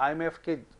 IMF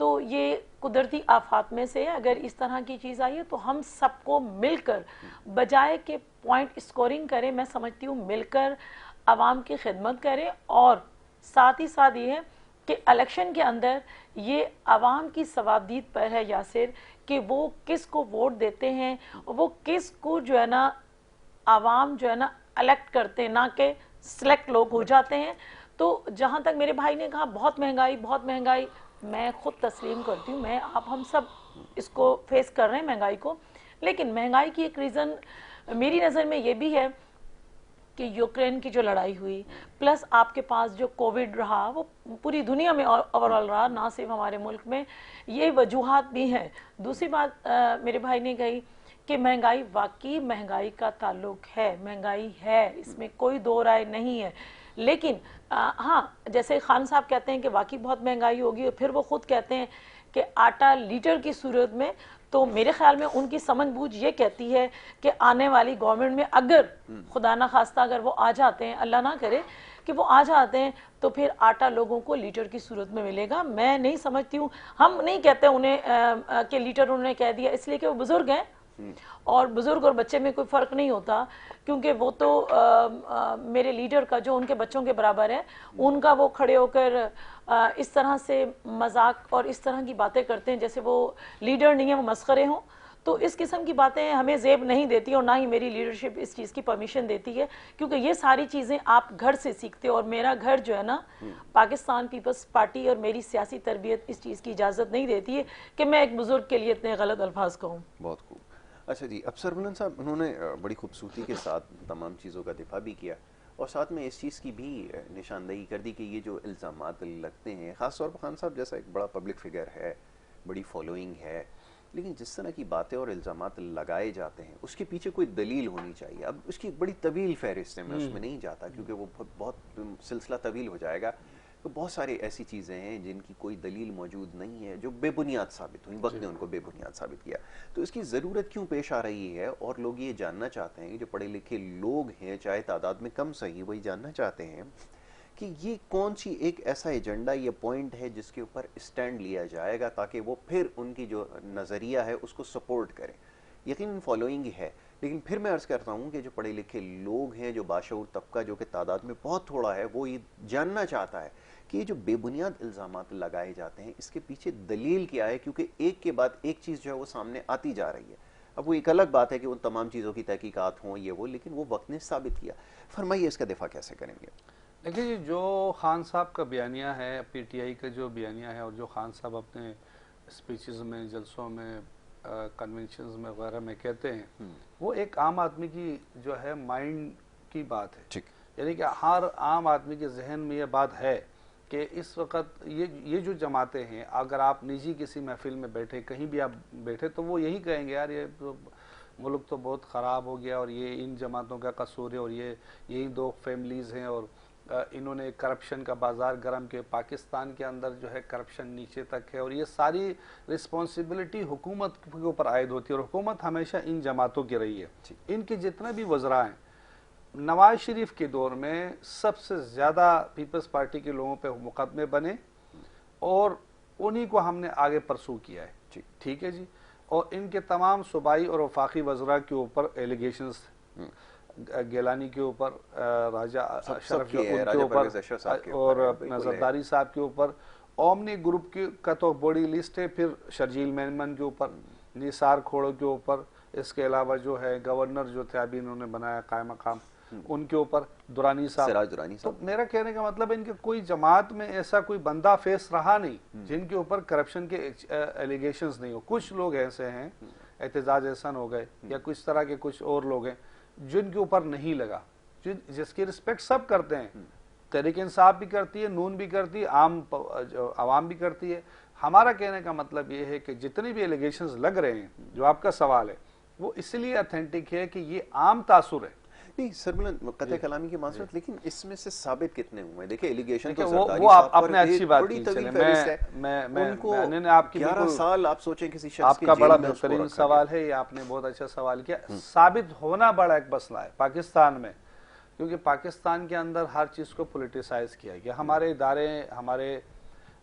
تو یہ قدرتی آفات میں سے اگر اس طرح کی چیز آئی ہے تو ہم سب کو مل کر بجائے کہ پوائنٹ اسکورنگ کریں، میں سمجھتی ہوں مل کر عوام کی خدمت کریں، اور ساتھ ہی ساتھ یہ ہے کہ الیکشن کے اندر یہ عوام کی ثوابدید پر ہے یاسر کہ وہ کس کو ووٹ دیتے ہیں، وہ کس کو جو ہے نا عوام جو ہے نا الیکٹ کرتے ہیں، نہ کہ سلیکٹ لوگ ہو جاتے ہیں۔ تو جہاں تک میرے بھائی نے کہا بہت مہنگائی، میں خود تسلیم کرتی ہوں، ہم سب اس کو فیس کر رہے ہیں مہنگائی کو، لیکن مہنگائی کی ایک ریزن میری نظر میں یہ بھی ہے کہ یوکرین کی جو لڑائی ہوئی، پلس آپ کے پاس جو کووڈ رہا، وہ پوری دنیا میں اوورال رہا، نہ صرف ہمارے ملک میں، یہ وجوہات بھی ہیں۔ دوسری بات میرے بھائی نے کہی کہ مہنگائی، واقعی مہنگائی کا تعلق ہے، مہنگائی ہے، اس میں کوئی دو رائے نہیں ہے، لیکن ہاں جیسے خان صاحب کہتے ہیں کہ واقعی بہت مہنگائی ہوگی، اور پھر وہ خود کہتے ہیں کہ آٹا لیٹر کی صورت میں، تو میرے خیال میں ان کی سمجھ بوجھ یہ کہتی ہے کہ آنے والی گورنمنٹ میں اگر خدا نہ خواستہ اگر وہ آ جاتے ہیں، اللہ نہ کرے کہ وہ آ جاتے ہیں، تو پھر آٹا لوگوں کو لیٹر کی صورت میں ملے گا۔ میں نہیں سمجھتی ہوں، ہم نہیں کہتے انہیں کہ لیٹر انہوں نے کہہ دیا، اس لیے کہ وہ بزرگ ہیں، اور بزرگ اور بچے میں کوئی فرق نہیں ہوتا، کیونکہ وہ تو میرے لیڈر کا جو ان کے بچوں کے برابر ہے، ان کا وہ کھڑے ہو کر اس طرح سے مذاق اور اس طرح کی باتیں کرتے ہیں جیسے وہ لیڈر نہیں ہیں، وہ مسخرے ہوں۔ تو اس قسم کی باتیں ہمیں زیب نہیں دیتی، اور نہ ہی میری لیڈرشپ اس چیز کی پرمیشن دیتی ہے، کیونکہ یہ ساری چیزیں آپ گھر سے سیکھتے ہو، اور میرا گھر جو ہے نا پاکستان پیپلز پارٹی اور میری سیاسی تربیت اس چیز کی اجازت نہیں دیتی ہے کہ میں ایک بزرگ کے لیے اتنے غلط الفاظ کہوں۔ بہت خوب۔ اچھا جی، اب سربلند صاحب انہوں نے بڑی خوبصورتی کے ساتھ تمام چیزوں کا دفاع بھی کیا، اور ساتھ میں اس چیز کی بھی نشاندہی کر دی کہ یہ جو الزامات لگتے ہیں، خاص طور پر خان صاحب جیسا ایک بڑا پبلک فگر ہے، بڑی فالوئنگ ہے، لیکن جس طرح کی باتیں اور الزامات لگائے جاتے ہیں اس کے پیچھے کوئی دلیل ہونی چاہیے۔ اب اس کی ایک بڑی طویل فہرست ہے، میں اس میں نہیں جاتا کیونکہ وہ بہت سلسلہ طویل ہو جائے گا۔ تو بہت ساری ایسی چیزیں ہیں جن کی کوئی دلیل موجود نہیں ہے، جو بے بنیاد ثابت ہوئی، وقت نے ان کو بے بنیاد ثابت کیا۔ تو اس کی ضرورت کیوں پیش آ رہی ہے، اور لوگ یہ جاننا چاہتے ہیں کہ جو پڑھے لکھے لوگ ہیں، چاہے تعداد میں کم صحیح، وہی جاننا چاہتے ہیں کہ یہ کون سی ایک ایسا ایجنڈا یا پوائنٹ ہے جس کے اوپر اسٹینڈ لیا جائے گا تاکہ وہ پھر ان کی جو نظریہ ہے اس کو سپورٹ کریں۔ یقیناً فالوئنگ ہے، لیکن پھر میں عرض کرتا ہوں کہ جو پڑھے لکھے لوگ ہیں، جو باشعور طبقہ جو کہ تعداد میں بہت تھوڑا ہے، وہ یہ جاننا چاہتا ہے کہ یہ جو بے بنیاد الزامات لگائے جاتے ہیں اس کے پیچھے دلیل کیا ہے، کیونکہ ایک کے بعد ایک چیز جو ہے وہ سامنے آتی جا رہی ہے۔ اب وہ ایک الگ بات ہے کہ ان تمام چیزوں کی تحقیقات ہوں یہ وہ، لیکن وہ وقت نے ثابت کیا۔ فرمائیے اس کا دفاع کیسے کریں گے؟ دیکھیے جو خان صاحب کا بیانیہ ہے، پی ٹی آئی کا جو بیانیہ ہے، اور جو خان صاحب اپنے اسپیچز میں، جلسوں میں، کنونشنز میں وغیرہ میں کہتے ہیں، وہ ایک عام آدمی کی جو ہے مائنڈ کی بات ہے، یعنی کہ ہر عام آدمی کے ذہن میں یہ بات ہے کہ اس وقت یہ جو جماعتیں ہیں، اگر آپ نجی کسی محفل میں بیٹھے، کہیں بھی آپ بیٹھے، تو وہ یہی کہیں گے یار یہ ملک تو بہت خراب ہو گیا، اور یہ ان جماعتوں کا قصور ہے، اور یہی دو فیملیز ہیں، اور انہوں نے کرپشن کا بازار گرم کے پاکستان کے اندر جو ہے کرپشن نیچے تک ہے، اور یہ ساری رسپانسبلٹی حکومت کے اوپر عائد ہوتی ہے، اور حکومت ہمیشہ ان جماعتوں کی رہی ہے۔ ان کے جتنے بھی وزراء ہیں، نواز شریف کے دور میں سب سے زیادہ پیپلز پارٹی کے لوگوں پہ مقدمے بنے، اور انہی کو ہم نے آگے پرسو کیا ہے، ٹھیک ہے جی۔ اور ان کے تمام صوبائی اور وفاقی وزراء کے اوپر ایلیگیشنز، گیلانی کے اوپر، راجہ اشرف ان کے اوپر، اور زرداری صاحب کے اوپر، اومنی گروپ کا تو بڑی لسٹ ہے، پھر شرجیل میمن کے اوپر، نثار کھوڑوں کے اوپر، اس کے علاوہ جو ہے گورنر جو تھے ابھی انہوں نے بنایا قائم مقام، ان کے اوپر درانی صاحب۔ تو میرا کہنے کا مطلب ہے ان کے کوئی جماعت میں ایسا کوئی بندہ فیس رہا نہیں جن کے اوپر کرپشن کے ایلیگیشنز نہیں ہو۔ کچھ لوگ ایسے ہیں، اعتزاز احسن ہو گئے، یا کچھ طرح کے کچھ اور لوگ ہیں جن کے اوپر نہیں لگا، جس کی رسپیکٹ سب کرتے ہیں، تحریک انصاف بھی کرتی ہے، نون بھی کرتی ہے، عوام بھی کرتی ہے۔ ہمارا کہنے کا مطلب یہ ہے کہ جتنے بھی ایلیگیشنز لگ رہے ہیں، جو آپ کا سوال ہے، وہ اس لیے اتھینٹک ہے کہ یہ عام تاثر ہے۔ نہیں سربلند قطع کلامی کی معذرت، لیکن اس میں سے ثابت کتنے ہوئے؟ دیکھیں ایلیگیشن تو وہ آپ نے اچھی بات کی، میں نے آپ کی 11 سال آپ سوچیں کسی شخص آپ کا بڑا بہترین سوال ہے، یہ آپ نے بہت اچھا سوال کیا۔ ثابت ہونا بڑا ایک مسئلہ ہے پاکستان میں، کیونکہ پاکستان کے اندر ہر چیز کو پولیٹیسائز کیا گیا۔ ہمارے ادارے، ہمارے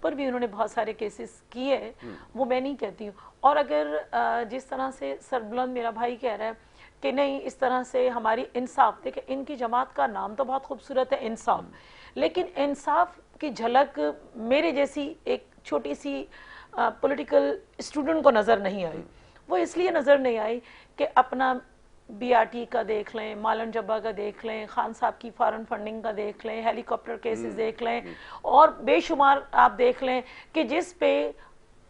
پر بھی انہوں نے بہت سارے کیسز کیے ہیں، وہ میں نہیں کہتی ہوں. اور اگر جس طرح سے سربلند میرا بھائی کہہ رہا ہے کہ نہیں اس طرح سے ہماری انصاف، دیکھیں ان کی جماعت کا نام تو بہت خوبصورت ہے انصاف، لیکن انصاف کی جھلک میرے جیسی ایک چھوٹی سی پولیٹیکل اسٹوڈنٹ کو نظر نہیں آئی. وہ اس لیے نظر نہیں آئی کہ اپنا بی آر ٹی کا دیکھ لیں، مالن جبا کا دیکھ لیں، خان صاحب کی فارن فنڈنگ کا دیکھ لیں، ہیلی کاپٹر کیسز دیکھ لیں، اور بے شمار آپ دیکھ لیں کہ جس پہ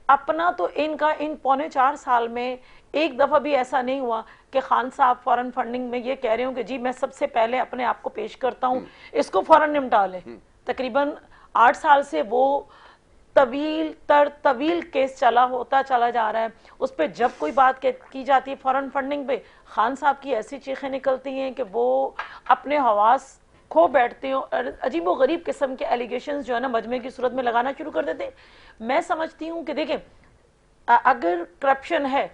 اپنا تو ان کا ان 3.25 سال میں ایک دفعہ بھی ایسا نہیں ہوا کہ خان صاحب فارن فنڈنگ میں یہ کہہ رہے ہوں کہ جی میں سب سے پہلے اپنے آپ کو پیش کرتا ہوں، اس کو فوراً نمٹا لیں. تقریباً 8 سال سے وہ طویل کیس ہوتا چلا جا رہا ہے. اس پہ جب کوئی بات کی جاتی ہے فارن فنڈنگ پہ، خان صاحب کی ایسی چیخیں نکلتی ہیں کہ وہ اپنے حواس کھو بیٹھتے ہیں اور عجیب و غریب قسم کے ایلیگیشنز جو ہے نا مجمع کی صورت میں لگانا شروع کر دیتے ہیں. میں سمجھتی ہوں کہ دیکھیں اگر کرپشن ہے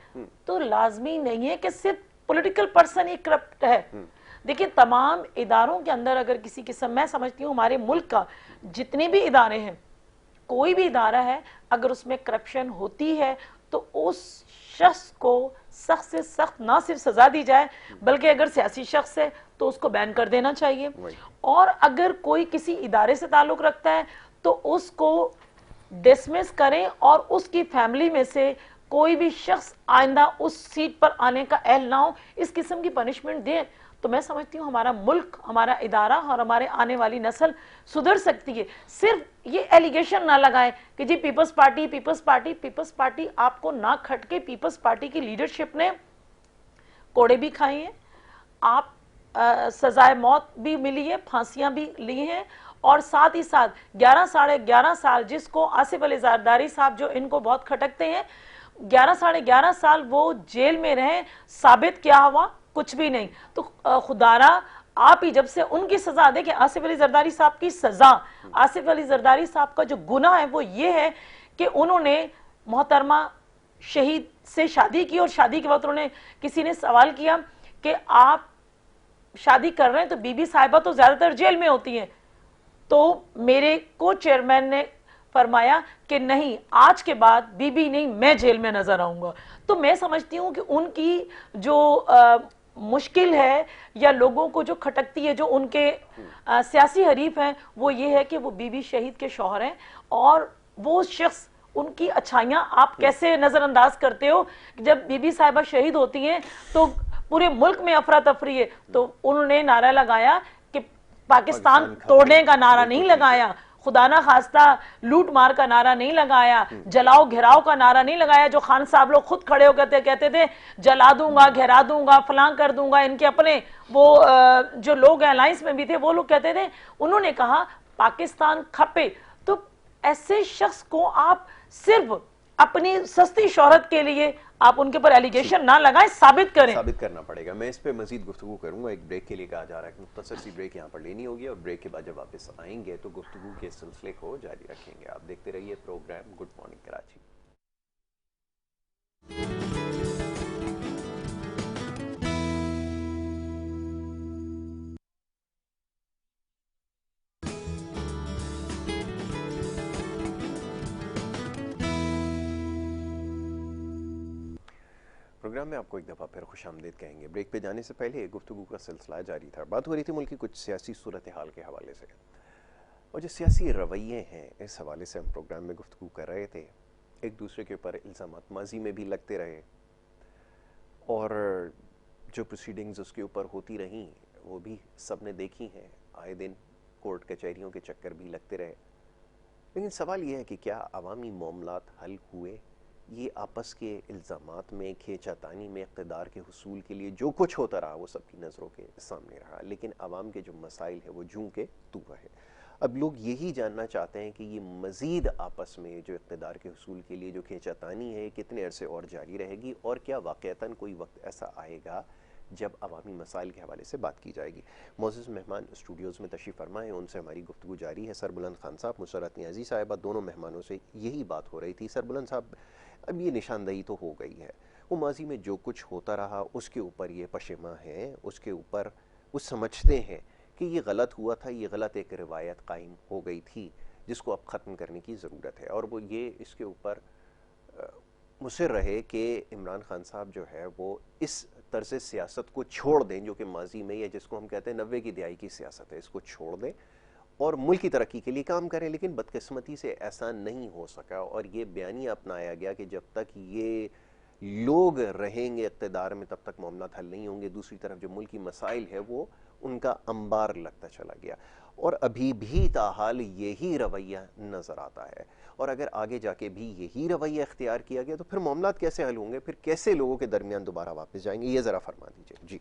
تو لازمی نہیں ہے کہ صرف پولیٹیکل پرسن ہی کرپٹ ہے. دیکھیں تمام اداروں کے اندر اگر کسی قسم، میں سمجھتی ہوں ہمارے ملک کا جتنے بھی ادارے ہیں، کوئی بھی ادارہ ہے اگر اس میں کرپشن ہوتی ہے تو اس شخص کو سخت سے سخت نہ صرف سزا دی جائے بلکہ اگر سیاسی شخص ہے تو اس کو بین کر دینا چاہیے. اور اگر کوئی کسی ادارے سے تعلق رکھتا ہے تو اس کو ڈسمس کریں اور اس کی فیملی میں سے کوئی بھی شخص آئندہ اس سیٹ پر آنے کا اہل نہ ہو، اس قسم کی پنشمنٹ دیں. تو میں سمجھتی ہوں ہمارا ملک، ہمارا ادارہ اور ہمارے آنے والی نسل سدھر سکتی ہے. صرف یہ ایلیگیشن نہ لگائیں کہ جی پیپلز پارٹی آپ کو نہ کھٹ کے پیپلز پارٹی کی لیڈرشپ نے کوڑے بھی کھائے ہیں، آپ سزائے موت بھی ملی ہے، پھانسیاں بھی لی ہیں، اور ساتھ ہی ساتھ 11 سال جس کو آصف علی زرداری صاحب جو ان کو بہت کھٹکتے ہیں، 11 سال وہ جیل میں رہے، ثابت کیا ہوا؟ کچھ بھی نہیں. تو خدارا آپ ہی جب سے ان کی سزا دے کہ آصف علی زرداری صاحب کی سزا، آصف علی زرداری صاحب کا جو گناہ ہے وہ یہ ہے کہ انہوں نے محترمہ شہید سے شادی کی، اور شادی کے وقت انہوں نے کسی نے سوال کیا کہ آپ شادی کر رہے ہیں تو بی بی صاحبہ تو زیادہ تر جیل میں ہوتی ہیں، تو میرے کو چیئرمین نے فرمایا کہ نہیں آج کے بعد بی بی نہیں میں جیل میں نظر آؤں گا. تو میں سمجھتی ہوں کہ ان کی جو مشکل ہے یا لوگوں کو جو کھٹکتی ہے، جو ان کے سیاسی حریف ہیں، وہ یہ ہے کہ وہ بی بی شہید کے شوہر ہیں، اور وہ شخص ان کی اچھائیاں آپ کیسے نظر انداز کرتے ہو؟ جب بی بی صاحبہ شہید ہوتی ہیں تو پورے ملک میں افراتفری ہے. تو انہوں نے نعرہ لگایا کہ پاکستان توڑنے کا نعرہ نہیں لگایا، خدا نہ خواستہ لوٹ مار کا نعرہ نہیں لگایا، جلاؤ گھراؤ کا نعرہ نہیں لگایا جو خان صاحب لوگ خود کھڑے ہو کہتے تھے جلا دوں گا، گھرا دوں گا، فلاں کر دوں گا. ان کے اپنے وہ جو لوگ الائنس میں بھی تھے وہ لوگ کہتے تھے. انہوں نے کہا پاکستان کھپے. تو ایسے شخص کو آپ صرف اپنی سستی شہرت کے لیے آپ ان کے پر ایلیگیشن نہ لگائیں، ثابت کرنا پڑے گا. میں اس پہ مزید گفتگو کروں گا. ایک بریک کے لیے کہا جا رہا ہے کہ مختصر سی بریک یہاں پر لینی ہوگی، اور بریک کے بعد جب واپس آئیں گے تو گفتگو کے سلسلے کو جاری رکھیں گے. آپ دیکھتے رہیے program good morning Karachi. Program میں آپ کو ایک دفعہ پھر خوش آمدید کہیں گے. بریک پہ جانے سے پہلے گفتگو کا سلسلہ جاری تھا. بات ہو رہی تھی ملک کی کچھ سیاسی صورتحال کے حوالے سے، اور جو سیاسی رویے ہیں اس حوالے سے ہم پروگرام میں گفتگو کر رہے تھے. ایک دوسرے کے اوپر الزامات ماضی میں بھی لگتے رہے، اور جو پروسیڈنگز اس کے اوپر ہوتی رہیں وہ بھی سب نے دیکھی ہیں. آئے دن کورٹ کچہریوں کے چکر بھی لگتے رہے. لیکن سوال یہ ہے کہ کیا عوامی معاملات حل ہوئے؟ یہ آپس کے الزامات میں، کھینچا تانی میں، اقتدار کے حصول کے لیے جو کچھ ہوتا رہا وہ سب کی نظروں کے سامنے رہا، لیکن عوام کے جو مسائل ہیں وہ جوں کے تو رہے. اب لوگ یہی جاننا چاہتے ہیں کہ یہ مزید آپس میں جو اقتدار کے حصول کے لیے جو کھینچا تانی ہے کتنے عرصے اور جاری رہے گی، اور کیا واقعتاً کوئی وقت ایسا آئے گا جب عوامی مسائل کے حوالے سے بات کی جائے گی. معزز مہمان اسٹوڈیوز میں تشریف فرما ہیں، ان سے ہماری گفتگو جاری ہے. سربلند خان صاحب، مسرت نیازی صاحبہ، دونوں مہمانوں سے یہی بات ہو رہی تھی. سربلند صاحب، اب یہ نشاندہی تو ہو گئی ہے، وہ ماضی میں جو کچھ ہوتا رہا اس کے اوپر یہ پشیماں ہیں، اس کے اوپر وہ سمجھتے ہیں کہ یہ غلط ہوا تھا، یہ غلط ایک روایت قائم ہو گئی تھی. جس کو اب ختم کرنے کی ضرورت ہے، اور وہ یہ اس کے اوپر مصر رہے کہ عمران خان صاحب جو ہے وہ اس طرز سیاست کو چھوڑ دیں جو کہ ماضی میں، یا جس کو ہم کہتے ہیں 90 کی دہائی کی سیاست ہے، اس کو چھوڑ دیں اور ملک کی ترقی کے لیے کام کریں. لیکن بدقسمتی سے ایسا نہیں ہو سکا، اور یہ بیانیہ اپنایا گیا کہ جب تک یہ لوگ رہیں گے اقتدار میں تب تک معاملات حل نہیں ہوں گے. دوسری طرف جو ملکی مسائل ہے وہ ان کا انبار لگتا چلا گیا، اور ابھی بھی تاحال یہی رویہ نظر آتا ہے. اور اگر آگے جا کے بھی یہی رویہ اختیار کیا گیا تو پھر معاملات کیسے حل ہوں گے، پھر کیسے لوگوں کے درمیان دوبارہ واپس جائیں گے، یہ ذرا فرما دیجیے. جی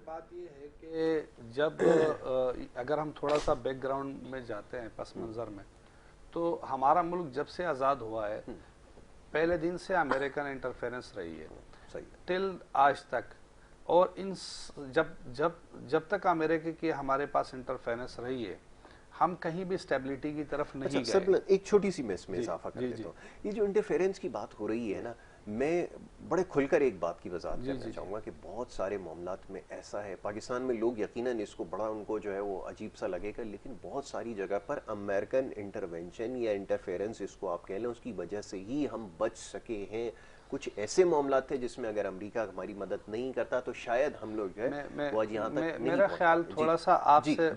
بات یہ ہے کہ جب اگر ہم تھوڑا سا بیک گراؤنڈ میں جاتے ہیں، پس منظر میں، تو ہمارا ملک جب سے آزاد ہوا ہے پہلے دن سے امریکن انٹرفیرنس رہی ہے ٹل آج تک. اور جب تک امریکہ کی ہمارے پاس انٹرفیرنس رہی ہے ہم کہیں بھی اسٹیبلٹی کی طرف نہیں گئے. ایک چھوٹی سی میں اس میں اضافہ کر دیتا ہوں. یہ جو انٹرفیرنس کی بات ہو رہی ہے نا، میں بڑے کھل کر ایک بات کی وضاحت کرنا چاہوں گا کہ بہت سارے معاملات میں ایسا ہے، پاکستان میں لوگ یقیناً اس کو بڑا ان کو جو ہے وہ عجیب سا لگے گا، لیکن بہت ساری جگہ پر امریکن انٹرونشن یا انٹرفیرنس اس کو آپ کہہ لیں، اس کی وجہ سے ہی ہم بچ سکے ہیں. کچھ ایسے معاملات تھے جس میں اگر امریکہ ہماری مدد نہیں کرتا تو شاید ہم لوگ جو ہے وہ یہاں تک نہیں. میرا خیال تھوڑا سا آپ سے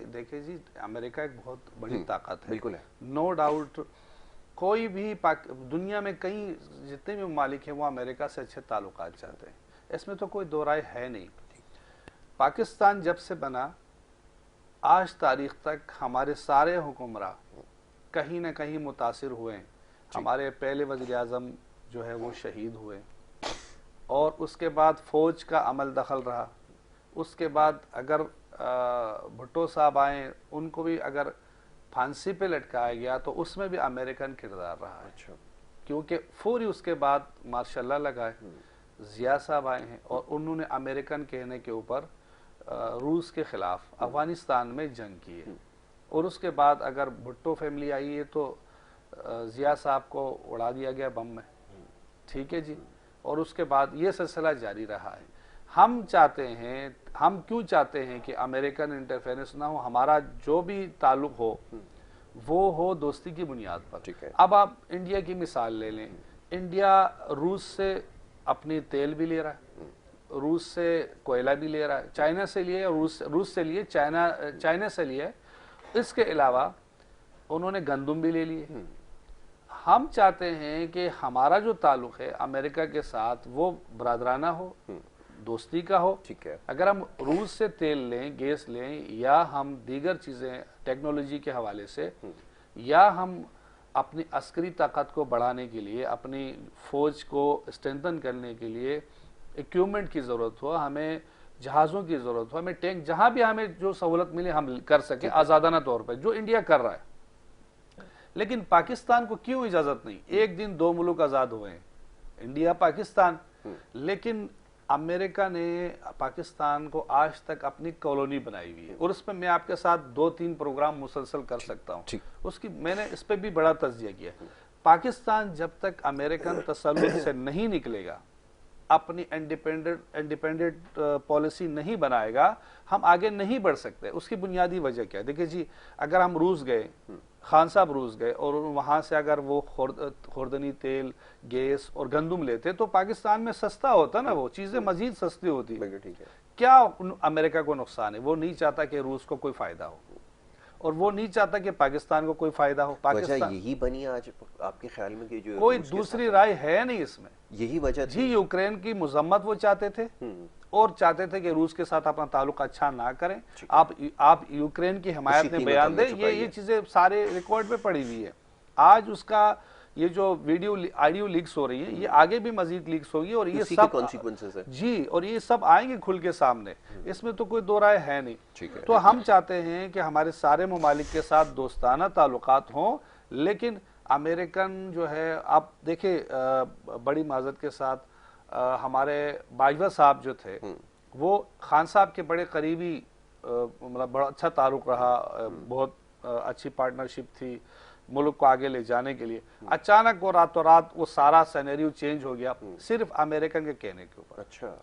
دیکھیں جی، امریکہ ایک بہت بڑی طاقت ہے، بالکل ہے، نو ڈاؤٹ. کوئی بھی دنیا میں کئی جتنے بھی ممالک ہیں وہ امریکہ سے اچھے تعلقات چاہتے ہیں، اس میں تو کوئی دو رائے ہے نہیں. پاکستان جب سے بنا آج تاریخ تک ہمارے سارے حکمراں کہیں نہ کہیں متاثر ہوئے. ہمارے پہلے وزیر اعظم جو ہے وہ شہید ہوئے، اور اس کے بعد فوج کا عمل دخل رہا. اس کے بعد اگر بھٹو صاحب آئیں، ان کو بھی اگر پھانسی پہ لٹکایا گیا تو اس میں بھی امریکن کردار رہا ہے، کیونکہ فوری اس کے بعد ماشاء اللہ لگائے. ضیاء صاحب آئے ہیں اور انہوں نے امریکن کہنے کے اوپر روس کے خلاف افغانستان میں جنگ کی ہے. اور اس کے بعد اگر بھٹو فیملی آئی ہے تو ضیاء صاحب کو اڑا دیا گیا بم میں، ٹھیک ہے جی. اور اس کے بعد یہ سلسلہ جاری رہا ہے. ہم کیوں چاہتے ہیں کہ امریکن انٹرفیرنس نہ ہو، ہمارا جو بھی تعلق ہو وہ ہو دوستی کی بنیاد پر. اب آپ انڈیا کی مثال لے لیں، انڈیا روس سے اپنی تیل بھی لے رہا ہے، روس سے کوئلہ بھی لے رہا ہے، چائنا سے لیے، روس سے لیے، چائنا سے لیے. اس کے علاوہ انہوں نے گندم بھی لے لیے. ہم چاہتے ہیں کہ ہمارا جو تعلق ہے امریکہ کے ساتھ وہ برادرانہ ہو، دوستی کا ہو. اگر ہم روس سے تیل لیں، گیس لیں، یا ہم دیگر چیزیں ٹیکنالوجی کے حوالے سے، یا ہم اپنی عسکری طاقت کو بڑھانے کے لیے، اپنی فوج کو اسٹرینتھن کرنے کے لیے ایکوپمنٹ کی ضرورت ہو، ہمیں جہازوں کی ضرورت ہو، ہمیں ٹینک، جہاں بھی ہمیں جو سہولت ملے ہم کر سکیں آزادانہ طور پہ، جو انڈیا کر رہا ہے. لیکن پاکستان کو کیوں اجازت نہیں؟ ایک دن دو ملک آزاد ہوئے ہیں، انڈیا پاکستان، لیکن امریکہ نے پاکستان کو آج تک اپنی کالونی بنائی ہوئی ہے. اور اس میں آپ کے ساتھ 2-3 پروگرام مسلسل کر سکتا ہوں. اس کی میں نے اس پہ بھی بڑا تجزیہ کیا. پاکستان جب تک امریکن تسلط سے نہیں نکلے گا، اپنی انڈیپینڈنٹ پالیسی نہیں بنائے گا، ہم آگے نہیں بڑھ سکتے. اس کی بنیادی وجہ کیا ہے؟ دیکھیں جی، اگر ہم روس گئے، خان صاحب روس گئے، اور وہاں سے اگر وہ خوردنی تیل، گیس اور گندم لیتے تو پاکستان میں سستا ہوتا نا، وہ چیزیں مزید سستی ہوتی. کیا امریکہ کو نقصان ہے؟ وہ نہیں چاہتا کہ روس کو کوئی فائدہ ہو، اور وہ نہیں چاہتا کہ پاکستان کو کوئی فائدہ ہو. پاکستان یہی بنی آج آپ کے خیال میں کہ جو کوئی دوسری رائے ہے نہیں اس میں. یہی وجہ جی، یوکرین کی مذمت وہ چاہتے تھے، اور چاہتے تھے کہ روس کے ساتھ اپنا تعلق اچھا نہ کریں. آپ یوکرین کی حمایت میں بیان دیں، یہ چیزیں سارے ریکارڈ پہ پڑی ہوئی ہے. آج اس کا یہ جو آڈیو لیکس ہو رہی ہیں، یہ آگے بھی مزید لیکس ہوگی، اور یہ سب جی، اور یہ سب آئیں گے کھل کے سامنے. اس میں تو کوئی دو رائے ہے نہیں. تو ہم چاہتے ہیں کہ ہمارے سارے ممالک کے ساتھ دوستانہ تعلقات ہوں، لیکن امریکن جو ہے، آپ دیکھیں بڑی معذرت کے ساتھ ہمارے باجوہ صاحب جو تھے وہ خان صاحب کے بڑے قریبی، مطلب بڑا اچھا تعلق رہا، بہت اچھی پارٹنرشپ تھی ملک کو آگے لے جانے کے لیے. اچانک وہ راتوں رات وہ سارا سینیریو چینج ہو گیا، صرف امریکن کے کہنے کے اوپر. اچھا،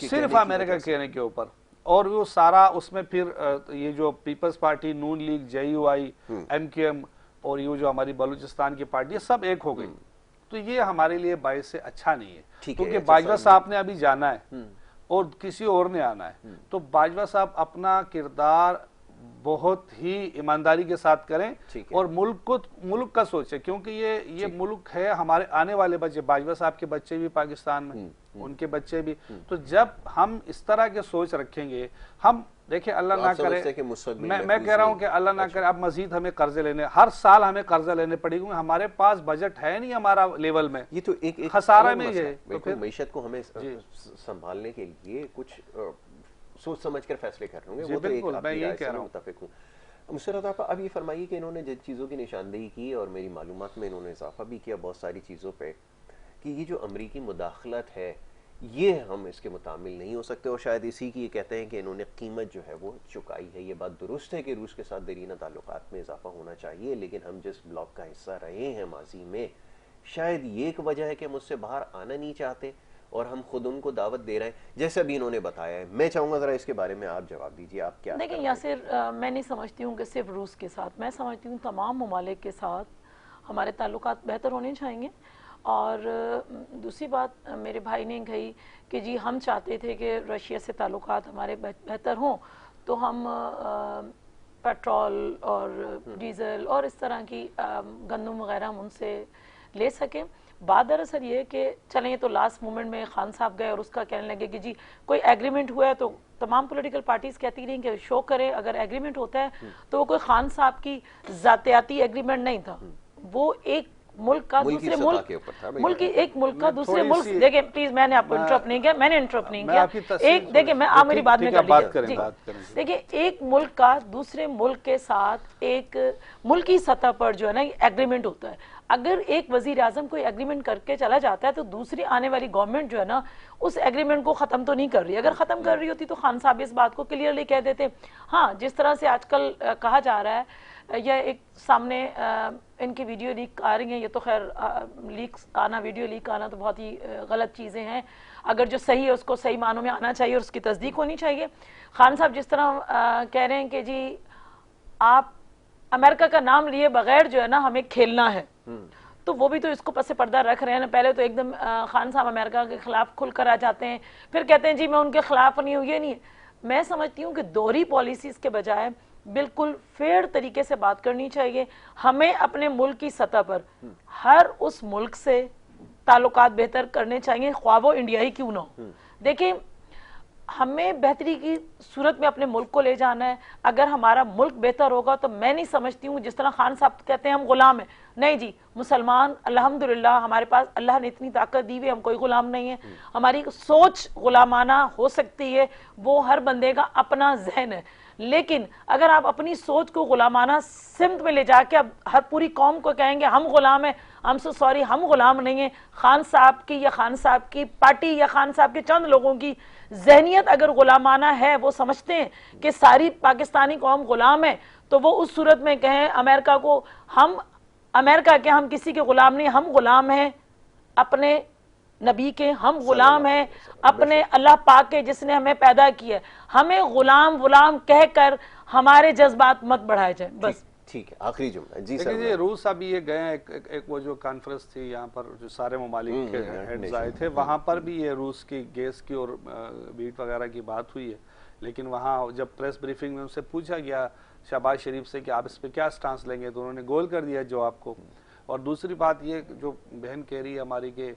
صرف امریکہ کہنے کے اوپر. اور وہ سارا اس میں پھر یہ جو پیپلز پارٹی، نون لیگ، JUI، MQM اور یہ جو ہماری بلوچستان کی پارٹی ہے، سب ایک ہو گئی. تو یہ ہمارے لیے باعث اچھا نہیں ہے، کیونکہ باجوہ صاحب نے ابھی جانا ہے اور کسی اور نے آنا ہے. تو باجوہ صاحب اپنا کردار بہت ہی ایمانداری کے ساتھ کریں اور ملک کا سوچیں، کیونکہ یہ ملک ہے ہمارے آنے والے بچے. باجوہ صاحب کے بچے بھی پاکستان میں، ان کے بچے بھی. تو جب ہم اس طرح کے سوچ رکھیں گے، ہم دیکھیں اللہ نہ کرے، میں کہہ رہا ہوں کہ اللہ نہ کرے اب مزید ہمیں قرضے لینے، ہر سال ہمیں قرضہ لینے پڑے گا، ہمارے پاس بجٹ ہے نہیں ہمارا لیول میں. یہ تو ایک خسارہ میں یہ بالکل معیشت کو ہمیں سنبھالنے کے لیے کچھ سوچ سمجھ کر فیصلے کر رہے ہوں گے. وہ تو ایک میں یہ کہہ رہا ہوں. متفق ہوں. مسرت آپ اب یہ فرمائیے کہ انہوں نے جن چیزوں کی نشاندہی کی اور میری معلومات میں انہوں نے اضافہ بھی کیا بہت ساری چیزوں پہ، کہ یہ جو امریکی مداخلت ہے یہ ہم اس کے متعامل نہیں ہو سکتے، اور شاید اسی کی یہ کہتے ہیں کہ انہوں نے قیمت جو ہے وہ چکائی ہے. یہ بات درست ہے کہ روس کے ساتھ دیرینہ تعلقات میں اضافہ ہونا چاہیے، لیکن ہم جس بلاک کا حصہ رہے ہیں ماضی میں، شاید یہ ایک وجہ ہے کہ ہم اس سے باہر آنا نہیں چاہتے اور ہم خود ان کو دعوت دے رہے ہیں جیسے ابھی انہوں نے بتایا ہے. میں چاہوں گا ذرا اس کے بارے میں آپ جواب دیجیے. آپ کیا دیکھیں یاسر، میں نہیں سمجھتی ہوں کہ صرف روس کے ساتھ، میں سمجھتی ہوں تمام ممالک کے ساتھ ہمارے تعلقات بہتر ہونے چاہیے. اور دوسری بات میرے بھائی نے کہی کہ جی ہم چاہتے تھے کہ رشیا سے تعلقات ہمارے بہتر ہوں تو ہم پیٹرول اور ڈیزل اور اس طرح کی گندم وغیرہ ہم ان سے لے سکیں. بات دراصل یہ کہ چلیں یہ تو لاسٹ مومنٹ میں خان صاحب گئے اور اس کا کہنے لگے کہ جی کوئی ایگریمنٹ ہوا ہے، تو تمام پولیٹیکل پارٹیز کہتی رہیں کہ شو کرے اگر ایگریمنٹ ہوتا ہے تو وہ کوئی خان صاحب کی ذاتیاتی ایگریمنٹ نہیں تھا، وہ ایک ملک کا دوسرے ملک ایک ملک کا دوسرے ملک. دیکھیں پلیز میں نے آپ کو انٹرپٹ نہیں کیا، میں نے انٹرپٹ نہیں کیا. ایک دیکھیں میں آپ میری بات میں کر لیجیے. دیکھیں ایک ملک کا دوسرے ملک کے ساتھ ایک ملکی سطح پر جو ہے نا ایگریمنٹ ہوتا ہے. اگر ایک وزیر اعظم کوئی ایگریمنٹ کر کے چلا جاتا ہے تو دوسری آنے والی گورنمنٹ جو ہے نا اس ایگریمنٹ کو ختم تو نہیں کر رہی. اگر ختم کر رہی ہوتی تو خان صاحب اس بات کو کلیئرلی کہہ دیتے. ہاں جس طرح سے آج کل کہا جا رہا ہے، یا ایک سامنے ان کی ویڈیو لیک آ رہی ہیں، یہ تو خیر لیکس آنا، ویڈیو لیک آنا تو بہت ہی غلط چیزیں ہیں. اگر جو صحیح ہے اس کو صحیح معنوں میں آنا چاہیے اور اس کی تصدیق ہونی چاہیے. خان صاحب جس طرح کہہ رہے ہیں کہ جی آپ امریکہ کا نام لیے بغیر جو ہے نا ہمیں کھیلنا ہے، تو وہ بھی تو اس کو پس پردہ رکھ رہے ہیں نا. پہلے تو ایک دم خان صاحب امریکہ کے خلاف کھل کر آ جاتے ہیں، پھر کہتے ہیں جی میں ان کے خلاف نہیں ہوں. یہ نہیں ہے. میں سمجھتی ہوں کہ دوہری پالیسیز کے بجائے بالکل فیئر طریقے سے بات کرنی چاہیے. ہمیں اپنے ملک کی سطح پر ہر اس ملک سے تعلقات بہتر کرنے چاہیے، خواہ وہ انڈیائی کیوں نہ ہو. دیکھیں ہمیں بہتری کی صورت میں اپنے ملک کو لے جانا ہے. اگر ہمارا ملک بہتر ہوگا تو میں نہیں سمجھتی ہوں جس طرح خان صاحب کہتے ہیں ہم غلام ہیں. نہیں جی، مسلمان الحمدللہ ہمارے پاس اللہ نے اتنی طاقت دی ہوئی، ہم کوئی غلام نہیں ہے. ہماری سوچ غلامانہ ہو سکتی ہے، وہ ہر بندے کا اپنا ذہن ہے. لیکن اگر آپ اپنی سوچ کو غلامانہ سمت میں لے جا کے اب ہر پوری قوم کو کہیں گے ہم غلام ہیں، ہم سو سوری ہم غلام نہیں ہیں. خان صاحب کی یا خان صاحب کی پارٹی یا خان صاحب کے چند لوگوں کی ذہنیت اگر غلامانہ ہے، وہ سمجھتے ہیں کہ ساری پاکستانی قوم غلام ہے، تو وہ اس صورت میں کہیں امریکہ کو ہم امریکہ کے ہم کسی کے غلام نہیں، ہم غلام ہیں اپنے نبی کے، ہم غلام ہیں اپنے اللہ پاک کے جس نے ہمیں پیدا کیا. ہمیں غلام کہہ کر ہمارے جذبات مت بڑھائے جائیں. بس ٹھیک ہے، آخری جملہ. جی سر. دیکھیں روس ابھی یہ گئے ہیں، ایک وہ جو کانفرنس تھی یہاں پر جو سارے ممالک کے ہیڈز آئے تھے، وہاں پر بھی یہ روس کی گیس کی اور ویٹ وغیرہ کی بات ہوئی ہے. لیکن وہاں جب پریس بریفنگ میں ان سے پوچھا گیا شہباز شریف سے کہ آپ اس پہ کیا سٹانس لیں گے، تو انہوں نے گول کر دیا جواب کو. اور دوسری بات یہ جو بہن کہہ رہی ہے ہماری کہ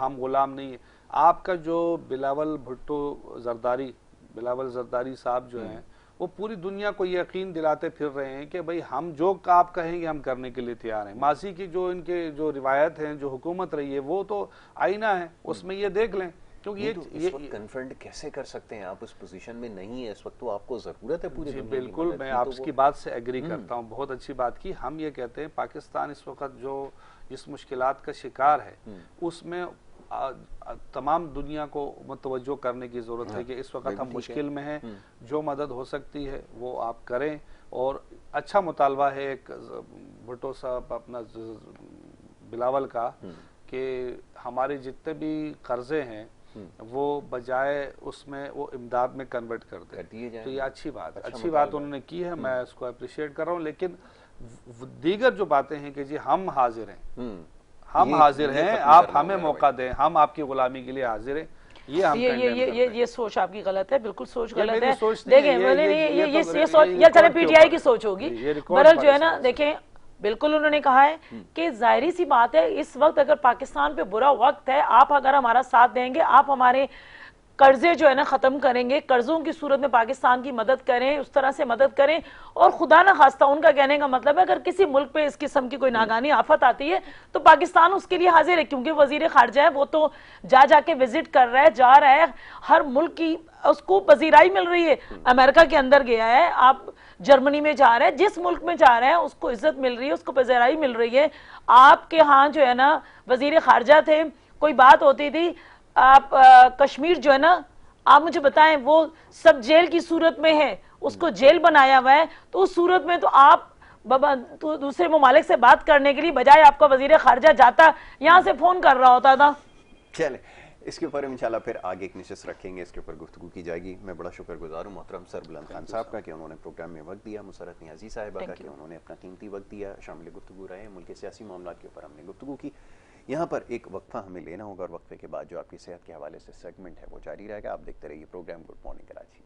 ہم غلام نہیں ہیں، آپ کا جو بلاول بھٹو زرداری صاحب جو ہیں وہ پوری دنیا کو یقین دلاتے پھر رہے ہیں کہ بھئی ہم جو آپ کہیں گے ہم کرنے کے لیے تیار ہیں. ماضی کی جو ان کے جو روایت ہیں، جو حکومت رہی ہے، وہ تو آئینہ ہے، اس میں یہ دیکھ لیں. کیونکہ اس وقت کنفرنٹ کیسے کر سکتے ہیں، آپ اس پوزیشن میں نہیں ہیں اس وقت، تو آپ کو ضرورت ہے پوری دنیا کی. بالکل میں آپ کی بات سے ایگری کرتا ہوں، بہت اچھی بات کی. ہم یہ کہتے ہیں پاکستان اس وقت جو جس مشکلات کا شکار ہے اس میں تمام دنیا کو متوجہ کرنے کی ضرورت ہے کہ اس وقت ہم مشکل میں ہیں. جو مدد ہو سکتی ہے وہ آپ کریں. اور اچھا مطالبہ ہے ایک بھٹو صاحب اپنا بلاول کا کہ ہمارے جتنے بھی قرضے ہیں وہ بجائے اس میں وہ امداد میں کنورٹ کر دیں تو یہ اچھی بات انہوں نے کی ہے، میں اس کو اپریشیٹ کر رہا ہوں. لیکن دیگر جو باتیں ہیں کہ جی ہم حاضر ہیں، آپ ہمیں موقع دیں، ہم آپ کی غلامی کے لیے حاضر ہیں، یہ سوچ آپ کی غلط ہے، بالکل سوچ غلط ہے. دیکھیں یہ سوچ یہ چلے پی ٹی آئی کی سوچ ہوگی. برحال جو ہے نا دیکھیں بالکل انہوں نے کہا ہے کہ ظاہری سی بات ہے اس وقت اگر پاکستان پہ برا وقت ہے، آپ اگر ہمارا ساتھ دیں گے، آپ ہمارے قرضے جو ہے نا ختم کریں گے، قرضوں کی صورت میں پاکستان کی مدد کریں، اس طرح سے مدد کریں. اور خدا نہ خواستہ ان کا کہنے کا مطلب ہے اگر کسی ملک پہ اس قسم کی کوئی ناگہانی آفت آتی ہے تو پاکستان اس کے لیے حاضر ہے، کیونکہ وزیر خارجہ ہے وہ تو جا کے وزٹ کر رہا ہے، جا رہا ہے، ہر ملک کی اس کو پذیرائی مل رہی ہے. امریکہ کے اندر گیا ہے، آپ جرمنی میں جا رہے ہیں، جس ملک میں جا رہے ہیں اس کو عزت مل رہی ہے، اس کو پذیرائی مل رہی ہے. آپ کے ہاں جو ہے نا وزیر خارجہ تھے، کوئی بات ہوتی تھی، آپ کشمیر جو ہے نا آپ مجھے بتائیں وہ سب جیل کی صورت میں ہے، اس کو جیل بنایا ہوا ہے، تو اس صورت میں تو آپ دوسرے ممالک سے بات کرنے کے لیے بجائے آپ کا وزیر خارجہ جاتا یہاں سے فون کر رہا ہوتا تھا. چلیں اس کے اوپر انشاءاللہ پھر آگے ایک نشست رکھیں گے، اس کے اوپر گفتگو کی جائے گی. میں بڑا شکر گزار ہوں محترم سر بلند خان صاحب کا کہ انہوں نے پروگرام میں وقت دیا، مسرت نیازی صاحبہ کا کہ انہوں نے اپنا قیمتی وقت دیا، شامل گفتگو رہے. ملک کے سیاسی معاملات کے اوپر ہم نے گفتگو کی. یہاں پر ایک وقفہ ہمیں لینا ہوگا اور وقفے کے بعد جو آپ کی صحت کے حوالے سے سیگمنٹ ہے وہ جاری رہے گا. آپ دیکھتے رہیے پروگرام گڈ مارننگ کراچی.